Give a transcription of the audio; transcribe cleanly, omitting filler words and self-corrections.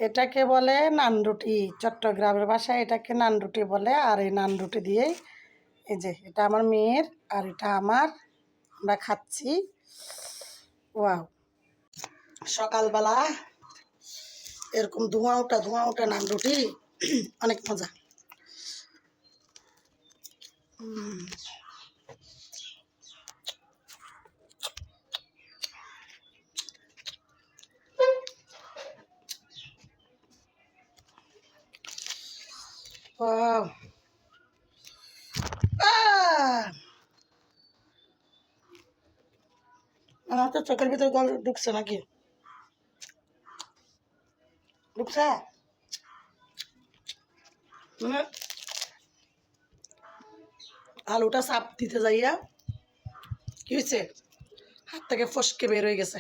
এটাকে বলে নান রুটি, চট্টগ্রামের ভাষায় এটাকে নান রুটি বলে। আর এই নান রুটি দিয়েই এই যে এটা আমার মেয়ের আর এটা আমার, আমরা খাচ্ছি। ওয়াও, সকালবেলা এরকম ধোঁয়া ওঠা নান রুটি অনেক মজা। ওয়াও, আমার তো চোখের ভিতরে জল ঢুকছে নাকি? ঢুকছে মানে আলুটা চাপ দিতে যাইয়া কি হয়েছে, হাত থেকে ফসকে বের হয়ে গেছে।